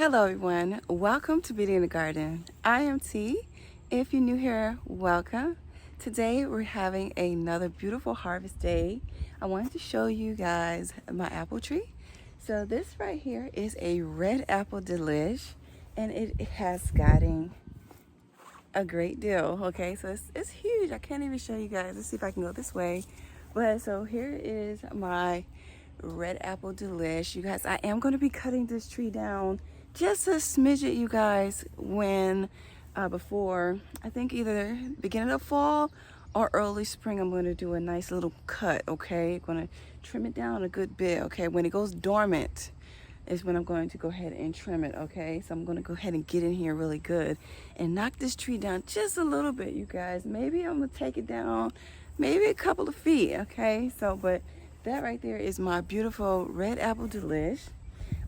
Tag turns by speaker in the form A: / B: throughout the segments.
A: Hello everyone, welcome to Beauty in the Garden. I am T. If you're new here, welcome. Today we're having another beautiful harvest day. I wanted to show you guys my apple tree. So this right here is a red apple delish, and it has gotten a great deal. Okay, so it's huge. I can't even show you guys. Let's see if I can go this way. But so here is my red apple delish. You guys, I am going to be cutting this tree down just a smidget, you guys, when before, I think either beginning of fall or early spring, I'm going to do a nice little cut. Okay, I'm going to trim it down a good bit. Okay, when it goes dormant is when I'm going to go ahead and trim it. Okay, so I'm going to go ahead and get in here really good and knock this tree down just a little bit, you guys. Maybe I'm going to take it down maybe a couple of feet. Okay, so but that right there is my beautiful red apple delish.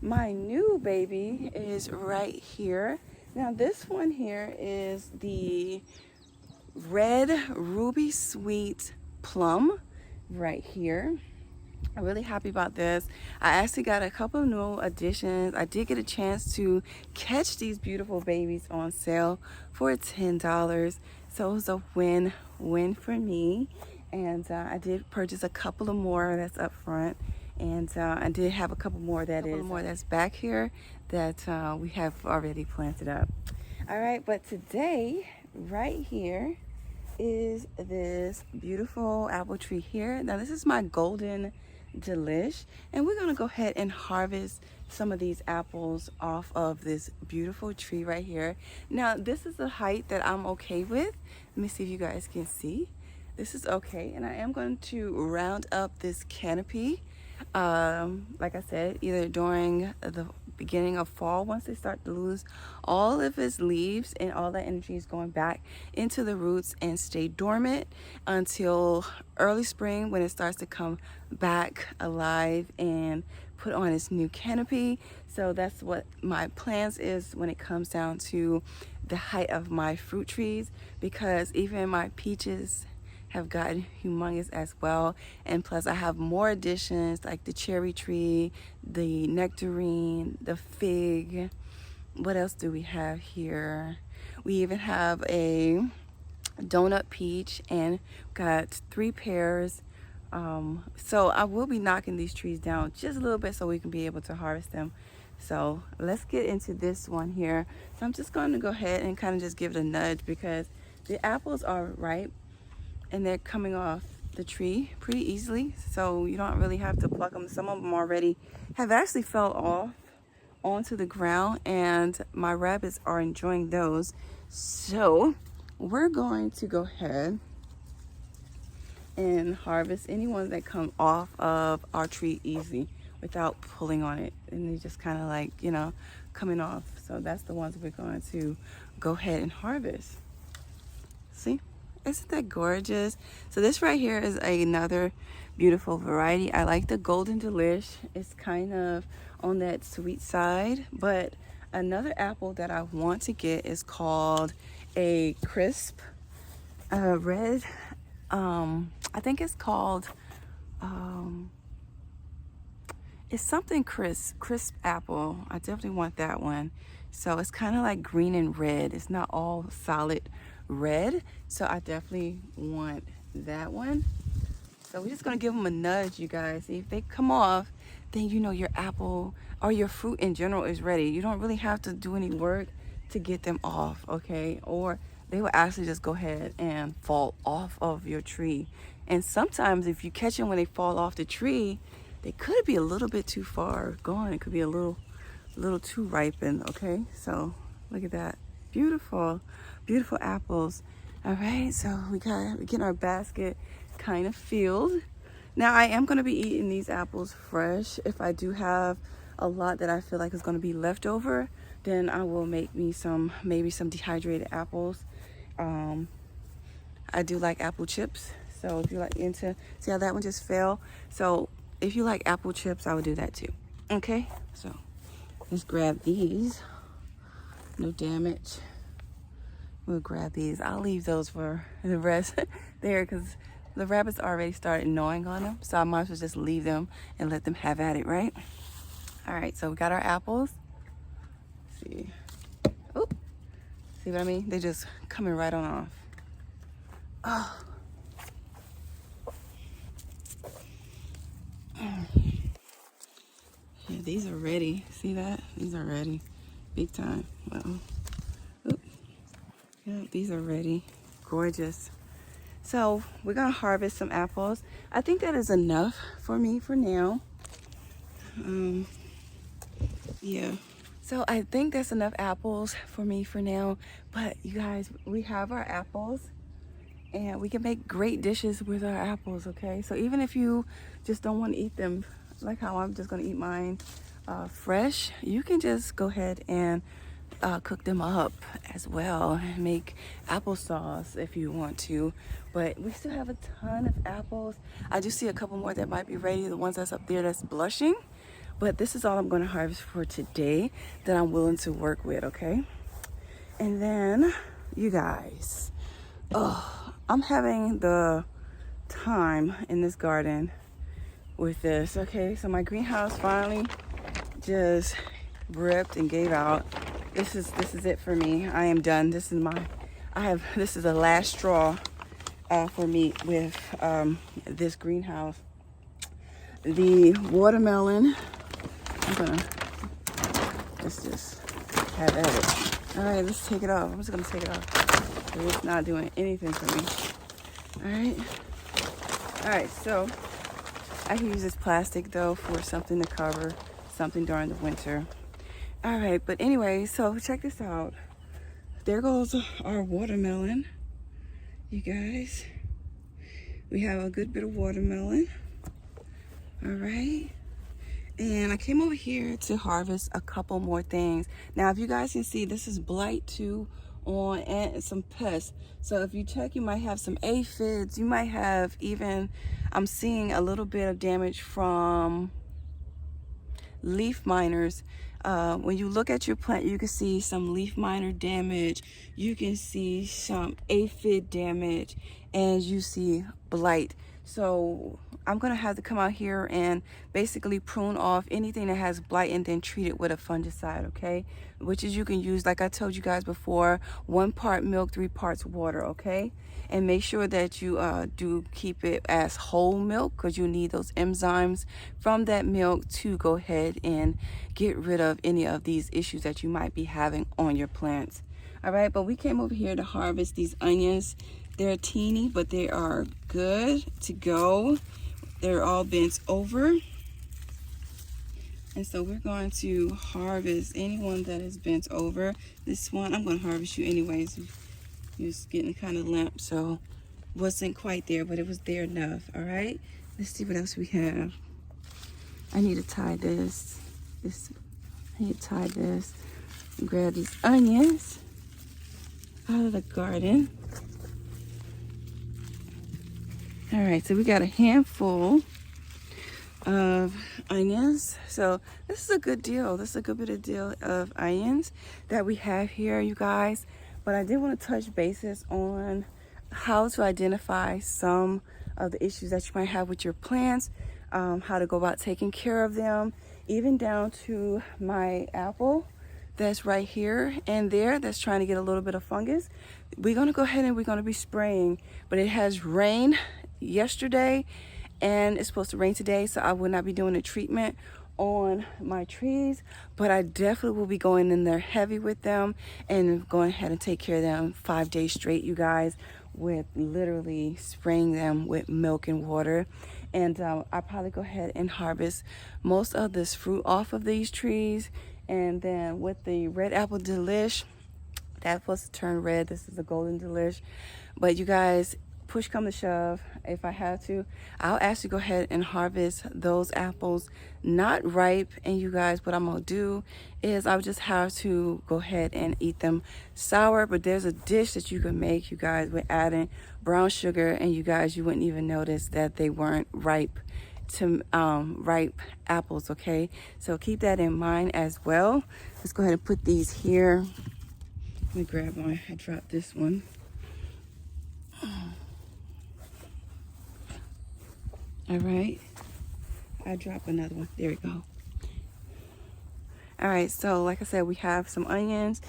A: My new baby is right here. Now this one here is the red ruby sweet plum right here. I'm really happy about this. I actually got a couple of new additions. I did get a chance to catch these beautiful babies on sale for $10. So it was a win-win for me. And I did purchase a couple of more that's up front. And I did have a couple more that's back here that we have already planted up. All right, but today, right here, is this beautiful apple tree here. Now this is my golden delish, and we're gonna go ahead and harvest some of these apples off of this beautiful tree right here. Now this is the height that I'm okay with. Let me see if you guys can see. This is okay, and I am going to round up this canopy, like I said, either during the beginning of fall, once they start to lose all of its leaves and all that energy is going back into the roots and stay dormant until early spring when it starts to come back alive and put on its new canopy. So that's what my plans is when it comes down to the height of my fruit trees, because even my peaches have gotten humongous as well, and plus I have more additions like the cherry tree, the nectarine, the fig. What else do we have here? We even have a donut peach and got 3 pears. So I will be knocking these trees down just a little bit so we can be able to harvest them. So let's get into this one here. So I'm just going to go ahead and kind of just give it a nudge because the apples are ripe and they're coming off the tree pretty easily, so you don't really have to pluck them. Some of them already have actually fell off onto the ground, and my rabbits are enjoying those. So we're going to go ahead and harvest any ones that come off of our tree easy without pulling on it, and they just kind of like, you know, coming off. So that's the ones we're going to go ahead and harvest. See? Isn't that gorgeous? So this right here is another beautiful variety. I like the golden delish. It's kind of on that sweet side, but another apple that I want to get is called a crisp red. I think it's called it's something crisp apple. I definitely want that one. So it's kind of like green and red. It's not all solid red, so I definitely want that one. So we're just gonna give them a nudge, you guys. See if they come off, then you know your apple or your fruit in general is ready. You don't really have to do any work to get them off, okay? Or they will actually just go ahead and fall off of your tree. And sometimes if you catch them when they fall off the tree, they could be a little bit too far gone. It could be a little too ripened, okay? So look at that. Beautiful apples. All right, so we're getting our basket kind of filled. Now I am going to be eating these apples fresh. If I do have a lot that I feel like is going to be left over, then I will make me maybe some dehydrated apples. I do like apple chips, so if you're like into, see how that one just fell? So if you like apple chips, I would do that too. Okay, so let's grab these. No damage. We'll grab these. I'll leave those for the rest there because the rabbits already started gnawing on them. So I might as well just leave them and let them have at it, right? All right, so we got our apples. see. Oh, see what I mean? They just coming right on off. Oh. Yeah, these are ready. See that? These are ready. Big time. Well, yeah, these are ready. Gorgeous. So we're gonna harvest some apples. I think that is enough for me for now. Yeah. So I think that's enough apples for me for now. But you guys, we have our apples and we can make great dishes with our apples, okay? So even if you just don't want to eat them like how I'm just gonna eat mine fresh, you can just go ahead and cook them up as well and make applesauce if you want to. But we still have a ton of apples. I just see a couple more that might be ready, the ones that's up there that's blushing. But this is all I'm going to harvest for today that I'm willing to work with, okay? And then, you guys, I'm having the time in this garden with this, okay? So my greenhouse finally just ripped and gave out. This is it for me. I am done. This is the last straw for me with this greenhouse. The watermelon, let's just have at it. All right, let's take it off. I'm just gonna take it off. It's not doing anything for me. All right, so I can use this plastic though for something to cover something during the winter. All right, but anyway, so check this out. There goes our watermelon, you guys. We have a good bit of watermelon. All right. And I came over here to harvest a couple more things. Now, if you guys can see, this is blight too on and some pests. So if you check, you might have some aphids. You might have even, I'm seeing a little bit of damage from leaf miners. When you look at your plant, you can see some leaf miner damage. You can see some aphid damage, and you see blight. So I'm gonna have to come out here and basically prune off anything that has blight and then treat it with a fungicide, okay? Which is you can use, like I told you guys before, 1 part milk, 3 parts water, okay? And make sure that you do keep it as whole milk, because you need those enzymes from that milk to go ahead and get rid of any of these issues that you might be having on your plants. All right, but we came over here to harvest these onions. They're teeny, but they are good to go. They're all bent over. And so we're going to harvest anyone that is bent over. This one, I'm going to harvest you anyways. You're just getting kind of limp, so wasn't quite there, but it was there enough. All right, let's see what else we have. I need to tie this. I need to tie this. Grab these onions out of the garden. All right, so we got a handful of onions. So this is a good deal. This is a good bit of deal of onions that we have here, you guys. But I did want to touch bases on how to identify some of the issues that you might have with your plants, how to go about taking care of them, even down to my apple that's right here and there that's trying to get a little bit of fungus. We're going to go ahead and we're going to be spraying, but it has rained yesterday and it's supposed to rain today, so I will not be doing a treatment on my trees, but I definitely will be going in there heavy with them and going ahead and take care of them 5 days straight, you guys, with literally spraying them with milk and water. And I'll probably go ahead and harvest most of this fruit off of these trees. And then with the red apple delish, that's supposed to turn red. This is a golden delish. But you guys, push come to shove, if I have to, I'll actually go ahead and harvest those apples not ripe. And you guys, what I'm gonna do is I'll just have to go ahead and eat them sour. But there's a dish that you can make, you guys, with adding brown sugar, and you guys, you wouldn't even notice that they weren't ripe to ripe apples, okay? So keep that in mind as well. Let's go ahead and put these here. Let me grab one. I dropped this one. All right, I drop another one. There we go. All right, so like I said, we have some onions,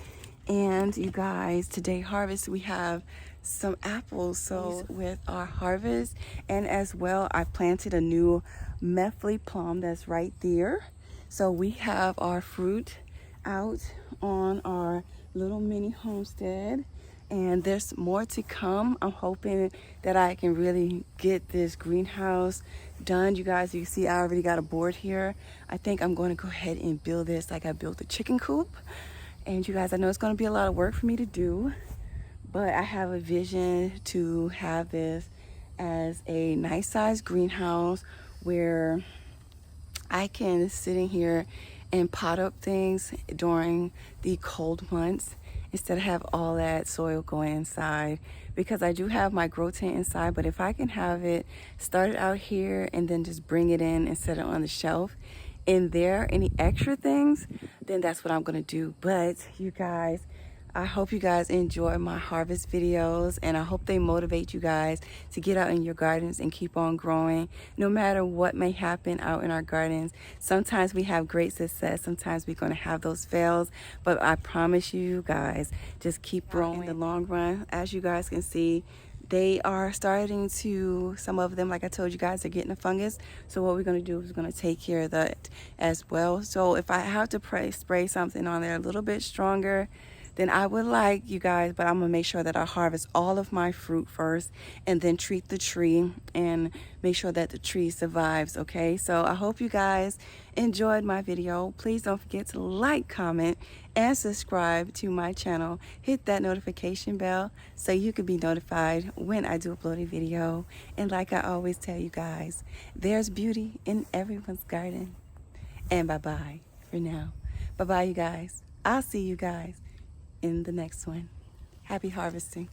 A: and you guys, today harvest, we have some apples. So with our harvest, and as well, I planted a new Methley plum that's right there. So we have our fruit out on our little mini homestead, and there's more to come. I'm hoping that I can really get this greenhouse done. You guys, you see I already got a board here. I think I'm going to go ahead and build this like I built a chicken coop. And you guys, I know it's going to be a lot of work for me to do, but I have a vision to have this as a nice size greenhouse where I can sit in here and pot up things during the cold months instead of have all that soil going inside, because I do have my grow tent inside. But if I can have it started out here and then just bring it in and set it on the shelf in there, any extra things, then that's what I'm gonna do. But you guys, I hope you guys enjoy my harvest videos, and I hope they motivate you guys to get out in your gardens and keep on growing no matter what may happen out in our gardens. Sometimes we have great success, sometimes we're going to have those fails, but I promise you guys, just keep growing in the long run. As you guys can see, they are starting to, some of them, like I told you guys, are getting a fungus. So what we're going to do is we're going to take care of that as well. So if I have to spray something on there a little bit stronger, then I would like you guys, but I'm gonna make sure that I harvest all of my fruit first and then treat the tree and make sure that the tree survives, okay? So I hope you guys enjoyed my video. Please don't forget to like, comment, and subscribe to my channel. Hit that notification bell so you can be notified when I do upload a video. And like I always tell you guys, there's beauty in everyone's garden. And bye-bye for now. Bye-bye, you guys. I'll see you guys in the next one. Happy harvesting.